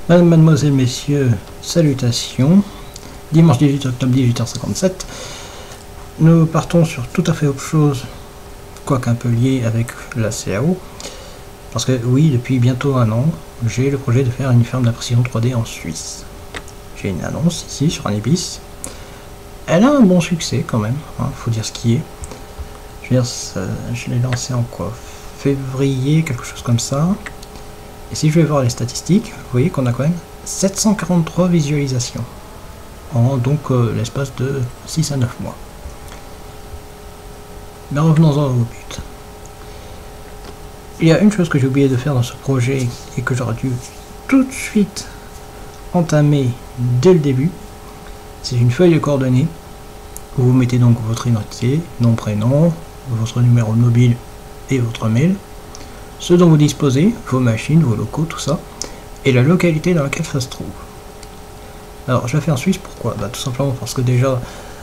Mademoiselles, messieurs, salutations. Dimanche 18 octobre, 18h57. Nous partons sur tout à fait autre chose, quoique un peu lié avec la CAO. Parce que oui, depuis bientôt un an, j'ai le projet de faire une ferme d'impression 3D en Suisse. J'ai une annonce ici sur un Ibis. Elle a un bon succès quand même, faut dire ce qui est. Je veux dire, je l'ai lancé en quoi? Février, quelque chose comme ça. Et si je vais voir les statistiques, vous voyez qu'on a quand même 743 visualisations en donc l'espace de 6 à 9 mois. Mais revenons-en au but. Il y a une chose que j'ai oublié de faire dans ce projet et que j'aurais dû tout de suite entamer dès le début. C'est une feuille de coordonnées où vous mettez donc votre identité, nom, prénom, votre numéro de mobile et votre mail, ce dont vous disposez, vos machines, vos locaux, tout ça, et la localité dans laquelle ça se trouve. Alors je la fais en Suisse, pourquoi? Tout simplement parce que déjà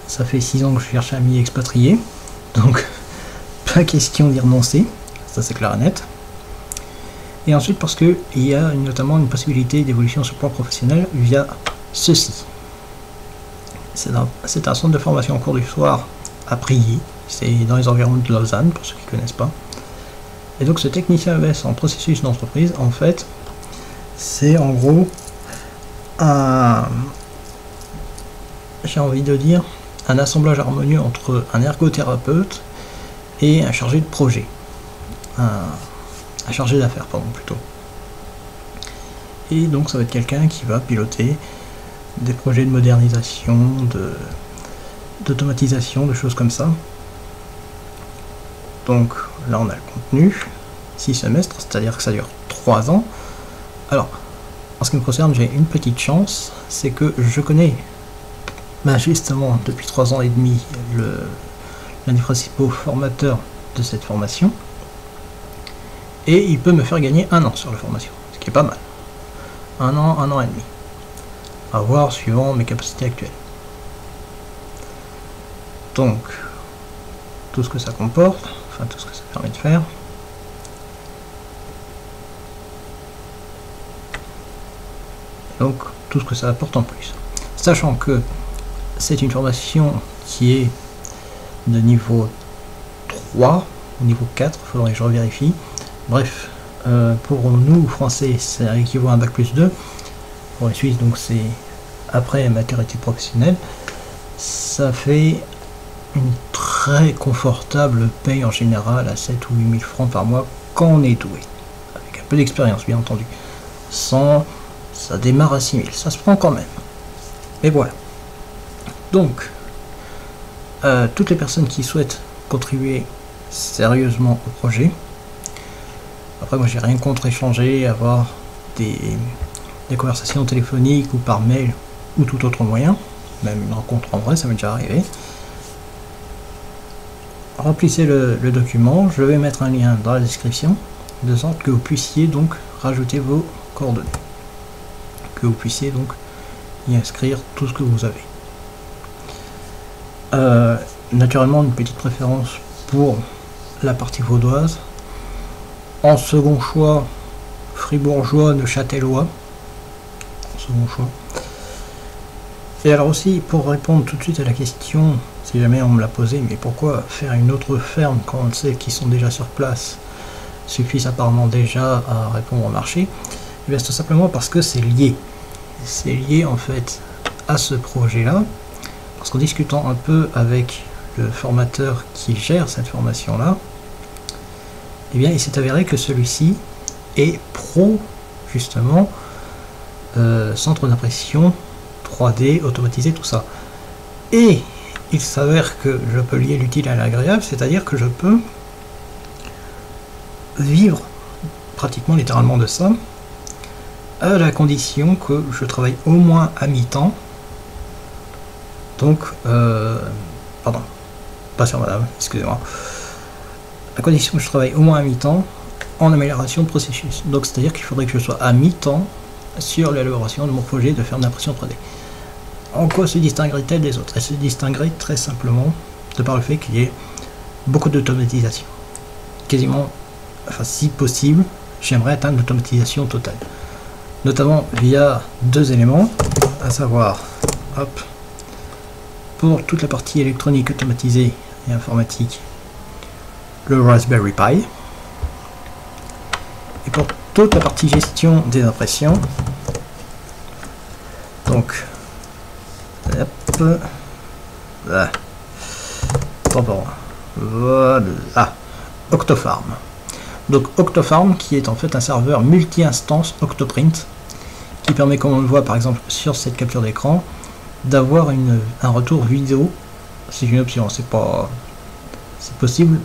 ça fait 6 ans que je cherche à m'y expatrier, donc pas question d'y renoncer, ça c'est clair et net. Et ensuite parce qu'il y a notamment une possibilité d'évolution sur le plan professionnel via ceci. C'est un centre de formation en cours du soir à Prier, c'est dans les environs de Lausanne pour ceux qui ne connaissent pas. Et donc ce technicien ES en processus d'entreprise, en fait, c'est en gros j'ai envie de dire, un assemblage harmonieux entre un ergothérapeute et un chargé de projet. Un chargé d'affaires, pardon, plutôt. Et donc ça va être quelqu'un qui va piloter des projets de modernisation, d'automatisation, de choses comme ça. Donc là on a le contenu, 6 semestres, c'est-à-dire que ça dure 3 ans. Alors, en ce qui me concerne, j'ai une petite chance, c'est que je connais justement depuis 3 ans et demi l'un des principaux formateurs de cette formation. Et il peut me faire gagner 1 an sur la formation, ce qui est pas mal. 1 an et demi. À voir suivant mes capacités actuelles. Donc, tout ce que ça comporte, enfin tout ce que ça permet de faire. Donc, tout ce que ça apporte en plus. Sachant que c'est une formation qui est de niveau 3, au niveau 4, il faudrait que je revérifie. Bref, pour nous, français, ça équivaut à un bac plus 2. Pour les Suisses, donc c'est après maturité professionnelle. Ça fait une très confortable paye en général à 7 ou 8 000 francs par mois quand on est doué. Avec un peu d'expérience, bien entendu. Sans, ça démarre à 6 000. Ça se prend quand même. Mais voilà. Donc, toutes les personnes qui souhaitent contribuer sérieusement au projet. Après, moi, j'ai rien contre échanger, avoir des conversations téléphoniques ou par mail ou tout autre moyen. Même une rencontre en vrai, ça m'est déjà arrivé. Remplissez le document. Je vais mettre un lien dans la description, de sorte que vous puissiez donc rajouter vos coordonnées. Que vous puissiez donc y inscrire tout ce que vous avez. Naturellement, une petite préférence pour la partie vaudoise. En second choix, fribourgeois, neuchâtelois. En second choix. Et alors aussi, pour répondre tout de suite à la question, si jamais on me l'a posé, mais pourquoi faire une autre ferme quand on sait qu'ils sont déjà sur place suffisent apparemment déjà à répondre au marché? Et bien, c'est tout simplement parce que c'est lié. C'est lié en fait à ce projet-là, parce qu'en discutant un peu avec le formateur qui gère cette formation-là, eh bien, il s'est avéré que celui-ci est pro, justement, centre d'impression 3D, automatisé, tout ça. Et il s'avère que je peux lier l'utile à l'agréable, c'est-à-dire que je peux vivre pratiquement littéralement de ça, à la condition que je travaille au moins à mi-temps. Donc, pardon, pas sur madame, excusez-moi. À condition que je travaille au moins à mi-temps en amélioration de processus. Donc, c'est-à-dire qu'il faudrait que je sois à mi-temps sur l'élaboration de mon projet de ferme d'impression 3D. En quoi se distinguerait-elle des autres? Elle se distinguerait très simplement de par le fait qu'il y ait beaucoup d'automatisation. Quasiment, enfin si possible, j'aimerais atteindre l'automatisation totale. notamment via deux éléments, à savoir, hop, pour toute la partie électronique automatisée et informatique, le Raspberry Pi, et pour toute la partie gestion des impressions, donc, hop, là, voilà, Octofarm. Donc Octofarm qui est en fait un serveur multi-instance Octoprint qui permet, comme on le voit par exemple sur cette capture d'écran, d'avoir un retour vidéo. C'est une option, c'est possible,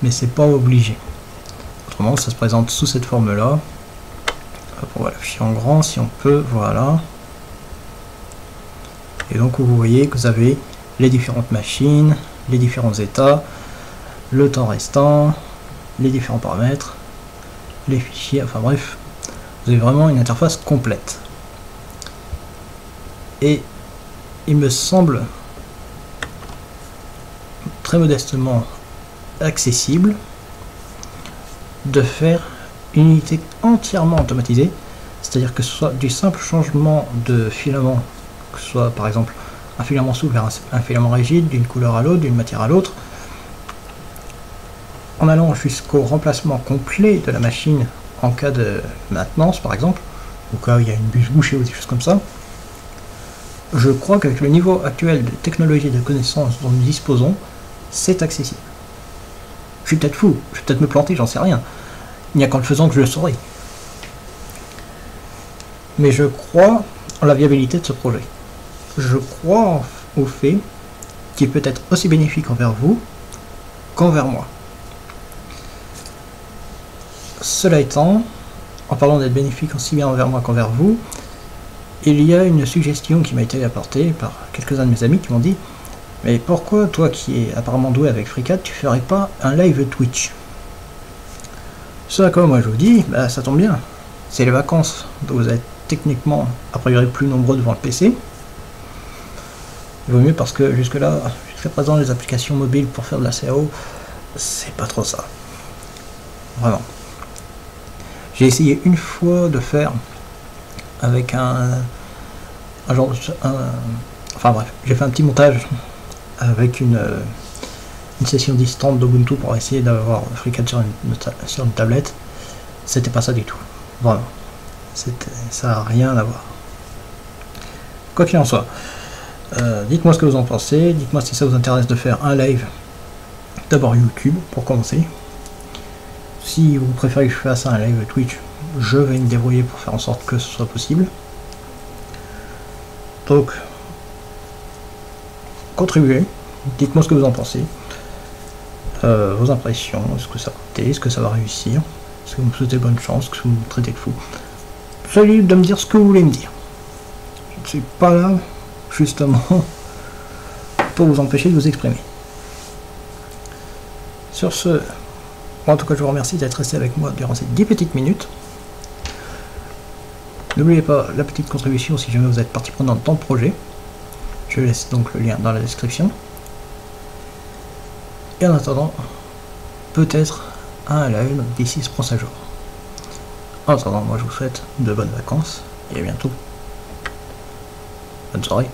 mais c'est pas obligé. Autrement, ça se présente sous cette forme-là. On va l'afficher en grand si on peut, voilà. Et donc vous voyez que vous avez les différentes machines, les différents états, le temps restant, les différents paramètres, les fichiers, enfin bref, vous avez vraiment une interface complète. Et il me semble très modestement accessible de faire une unité entièrement automatisée, c'est-à-dire que ce soit du simple changement de filament, que ce soit par exemple un filament souple vers un filament rigide, d'une couleur à l'autre, d'une matière à l'autre, en allant jusqu'au remplacement complet de la machine en cas de maintenance par exemple, au cas où il y a une bûche bouchée ou des choses comme ça. Je crois qu'avec le niveau actuel de technologie et de connaissances dont nous disposons, c'est accessible. Je suis peut-être fou, je vais peut-être me planter, j'en sais rien. Il n'y a qu'en le faisant que je le saurai. Mais je crois en la viabilité de ce projet. Je crois au fait qu'il peut être aussi bénéfique envers vous qu'envers moi. Cela étant, en parlant d'être bénéfique aussi bien envers moi qu'envers vous, il y a une suggestion qui m'a été apportée par quelques-uns de mes amis qui m'ont dit « Mais pourquoi, toi qui es apparemment doué avec FreeCAD, tu ferais pas un live Twitch ?» Ce à quoi moi je vous dis « Bah ça tombe bien, c'est les vacances, donc vous êtes techniquement a priori plus nombreux devant le PC. Il vaut mieux parce que jusqu'à présent les applications mobiles pour faire de la CAO, c'est pas trop ça. Vraiment. J'ai essayé une fois de faire avec enfin bref, j'ai fait un petit montage avec une session distante d'Ubuntu pour essayer d'avoir FreeCAD sur une tablette. C'était pas ça du tout, vraiment. Ça n'a rien à voir. Quoi qu'il en soit, dites-moi ce que vous en pensez, dites-moi si ça vous intéresse de faire un live, d'abord YouTube pour commencer. Si vous préférez que je fasse un live Twitch, je vais me débrouiller pour faire en sorte que ce soit possible. Donc, contribuez, dites-moi ce que vous en pensez, vos impressions, est-ce que ça va coûter, est-ce que ça va réussir, est-ce que vous me souhaitez bonne chance, est-ce que vous me traitez de fou. Soyez libre de me dire ce que vous voulez me dire. Je ne suis pas là, justement, pour vous empêcher de vous exprimer. Sur ce, en tout cas, je vous remercie d'être resté avec moi durant ces 10 petites minutes. N'oubliez pas la petite contribution si jamais vous êtes partie prenante dans le projet. Je laisse donc le lien dans la description. Et en attendant, peut-être un live d'ici ce prochain jour. En attendant, moi je vous souhaite de bonnes vacances et à bientôt. Bonne soirée.